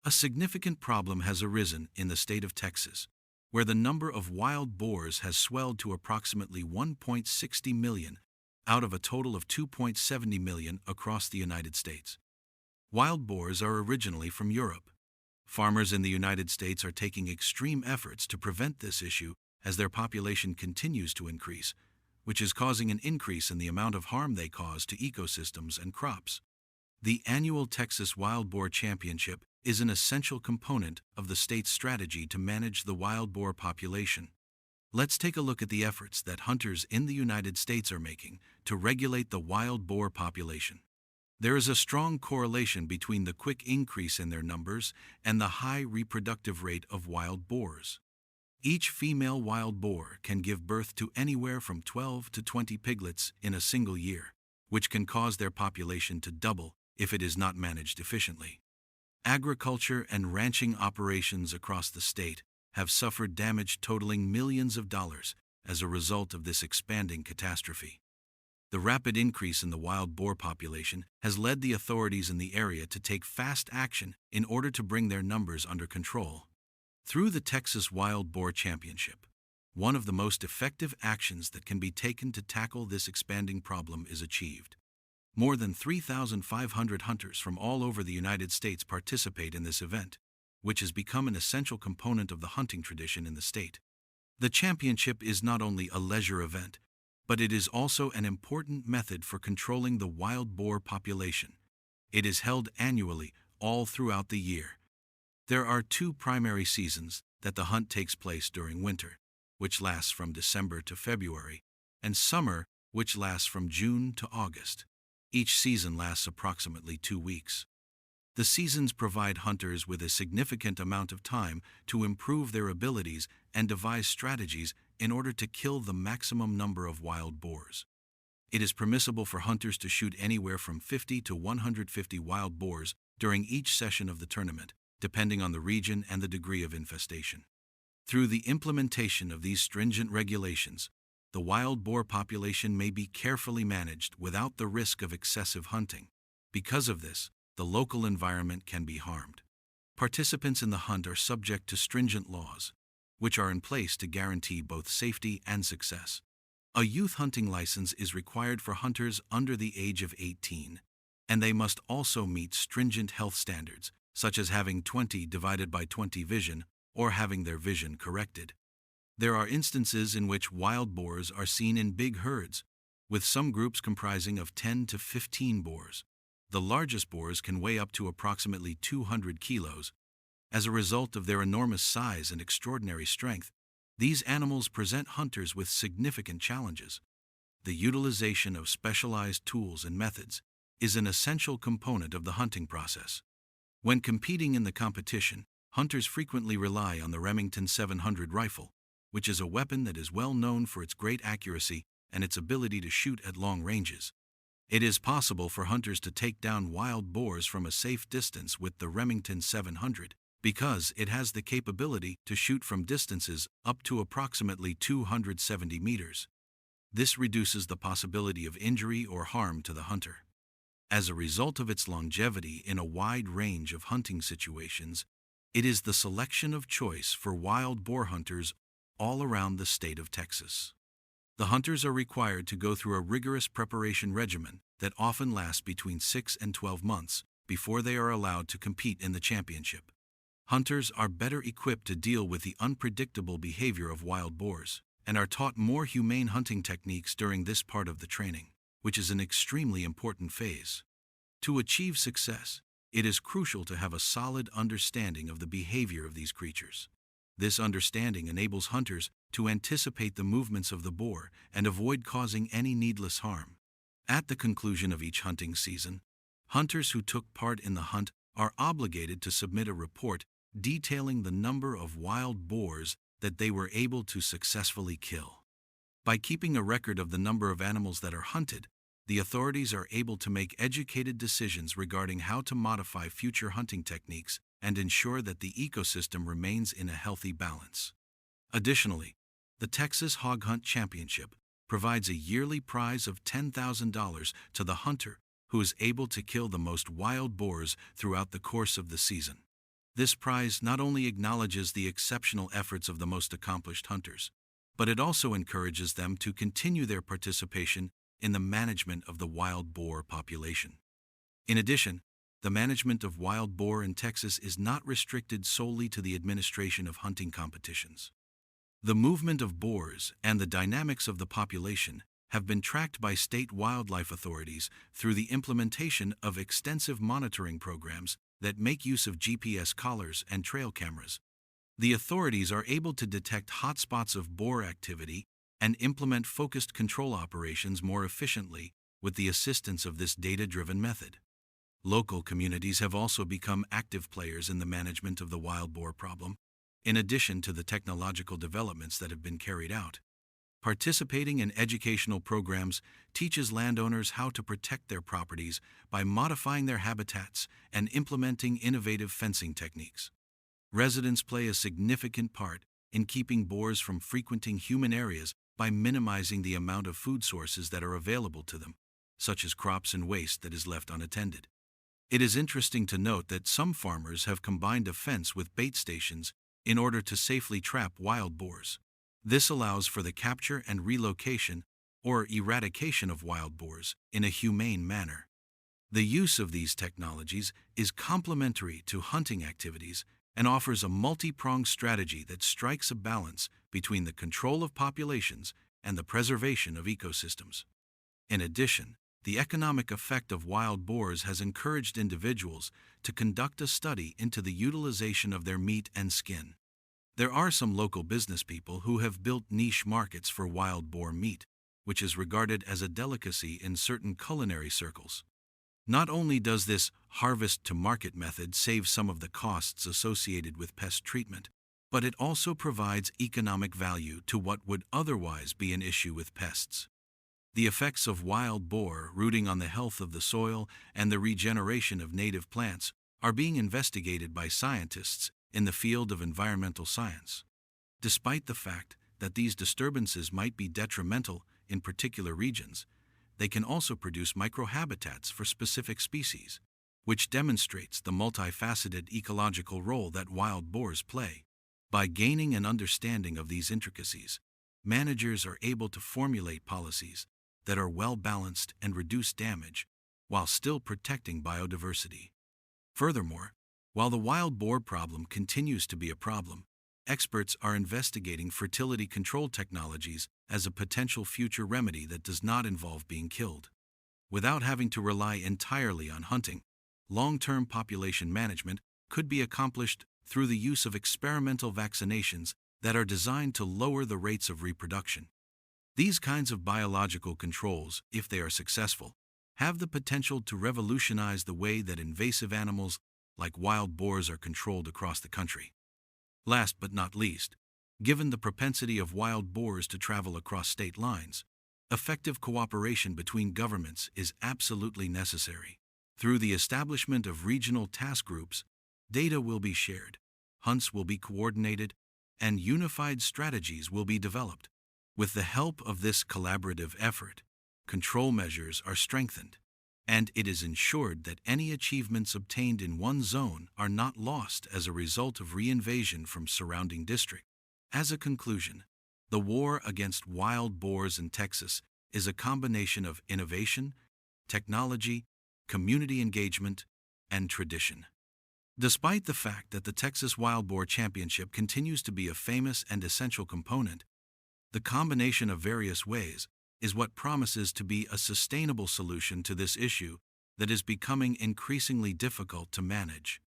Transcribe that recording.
A significant problem has arisen in the state of Texas, where the number of wild boars has swelled to approximately 1.60 million out of a total of 2.70 million across the United States. Wild boars are originally from Europe. Farmers in the United States are taking extreme efforts to prevent this issue as their population continues to increase, which is causing an increase in the amount of harm they cause to ecosystems and crops. The annual Texas Wild Boar Championship is an essential component of the state's strategy to manage the wild boar population. Let's take a look at the efforts that hunters in the United States are making to regulate the wild boar population. There is a strong correlation between the quick increase in their numbers and the high reproductive rate of wild boars. Each female wild boar can give birth to anywhere from 12 to 20 piglets in a single year, which can cause their population to double if it is not managed efficiently. Agriculture and ranching operations across the state have suffered damage totaling millions of dollars as a result of this expanding catastrophe. The rapid increase in the wild boar population has led the authorities in the area to take fast action in order to bring their numbers under control. Through the Texas Wild Boar Championship, one of the most effective actions that can be taken to tackle this expanding problem is achieved. More than 3,500 hunters from all over the United States participate in this event, which has become an essential component of the hunting tradition in the state. The championship is not only a leisure event, but it is also an important method for controlling the wild boar population. It is held annually, all throughout the year. There are two primary seasons that the hunt takes place during: winter, which lasts from December to February, and summer, which lasts from June to August. Each season lasts approximately 2 weeks. The seasons provide hunters with a significant amount of time to improve their abilities and devise strategies in order to kill the maximum number of wild boars. It is permissible for hunters to shoot anywhere from 50 to 150 wild boars during each session of the tournament, depending on the region and the degree of infestation. Through the implementation of these stringent regulations, the wild boar population may be carefully managed without the risk of excessive hunting. Because of this, the local environment can be harmed. Participants in the hunt are subject to stringent laws, which are in place to guarantee both safety and success. A youth hunting license is required for hunters under the age of 18, and they must also meet stringent health standards, such as having 20/20 vision or having their vision corrected. There are instances in which wild boars are seen in big herds, with some groups comprising of 10 to 15 boars. The largest boars can weigh up to approximately 200 kilos. As a result of their enormous size and extraordinary strength, these animals present hunters with significant challenges. The utilization of specialized tools and methods is an essential component of the hunting process. When competing in the competition, hunters frequently rely on the Remington 700 rifle, which is a weapon that is well known for its great accuracy and its ability to shoot at long ranges. It is possible for hunters to take down wild boars from a safe distance with the Remington 700 because it has the capability to shoot from distances up to approximately 270 meters. This reduces the possibility of injury or harm to the hunter. As a result of its longevity in a wide range of hunting situations, it is the selection of choice for wild boar hunters all around the state of Texas. The hunters are required to go through a rigorous preparation regimen that often lasts between 6 and 12 months before they are allowed to compete in the championship. Hunters are better equipped to deal with the unpredictable behavior of wild boars and are taught more humane hunting techniques during this part of the training, which is an extremely important phase. To achieve success, it is crucial to have a solid understanding of the behavior of these creatures. This understanding enables hunters to anticipate the movements of the boar and avoid causing any needless harm. At the conclusion of each hunting season, hunters who took part in the hunt are obligated to submit a report detailing the number of wild boars that they were able to successfully kill. By keeping a record of the number of animals that are hunted, the authorities are able to make educated decisions regarding how to modify future hunting techniques and ensure that the ecosystem remains in a healthy balance. Additionally, the Texas Hog Hunt Championship provides a yearly prize of $10,000 to the hunter who is able to kill the most wild boars throughout the course of the season. This prize not only acknowledges the exceptional efforts of the most accomplished hunters, but it also encourages them to continue their participation in the management of the wild boar population. In addition, the management of wild boar in Texas is not restricted solely to the administration of hunting competitions. The movement of boars and the dynamics of the population have been tracked by state wildlife authorities through the implementation of extensive monitoring programs that make use of GPS collars and trail cameras. The authorities are able to detect hotspots of boar activity and implement focused control operations more efficiently with the assistance of this data-driven method. Local communities have also become active players in the management of the wild boar problem, in addition to the technological developments that have been carried out. Participating in educational programs teaches landowners how to protect their properties by modifying their habitats and implementing innovative fencing techniques. Residents play a significant part in keeping boars from frequenting human areas by minimizing the amount of food sources that are available to them, such as crops and waste that is left unattended. It is interesting to note that some farmers have combined a fence with bait stations in order to safely trap wild boars. This allows for the capture and relocation or eradication of wild boars in a humane manner. The use of these technologies is complementary to hunting activities and offers a multi-pronged strategy that strikes a balance between the control of populations and the preservation of ecosystems. In addition, the economic effect of wild boars has encouraged individuals to conduct a study into the utilization of their meat and skin. There are some local business people who have built niche markets for wild boar meat, which is regarded as a delicacy in certain culinary circles. Not only does this harvest-to-market method save some of the costs associated with pest treatment, but it also provides economic value to what would otherwise be an issue with pests. The effects of wild boar rooting on the health of the soil and the regeneration of native plants are being investigated by scientists in the field of environmental science. Despite the fact that these disturbances might be detrimental in particular regions, they can also produce microhabitats for specific species, which demonstrates the multifaceted ecological role that wild boars play. By gaining an understanding of these intricacies, managers are able to formulate policies that are well-balanced and reduce damage, while still protecting biodiversity. Furthermore, while the wild boar problem continues to be a problem, experts are investigating fertility control technologies as a potential future remedy that does not involve being killed. Without having to rely entirely on hunting, long-term population management could be accomplished through the use of experimental vaccinations that are designed to lower the rates of reproduction. These kinds of biological controls, if they are successful, have the potential to revolutionize the way that invasive animals like wild boars are controlled across the country. Last but not least, given the propensity of wild boars to travel across state lines, effective cooperation between governments is absolutely necessary. Through the establishment of regional task groups, data will be shared, hunts will be coordinated, and unified strategies will be developed. With the help of this collaborative effort, control measures are strengthened, and it is ensured that any achievements obtained in one zone are not lost as a result of reinvasion from surrounding districts. As a conclusion, the war against wild boars in Texas is a combination of innovation, technology, community engagement, and tradition. Despite the fact that the Texas Wild Boar Championship continues to be a famous and essential component, the combination of various ways is what promises to be a sustainable solution to this issue that is becoming increasingly difficult to manage.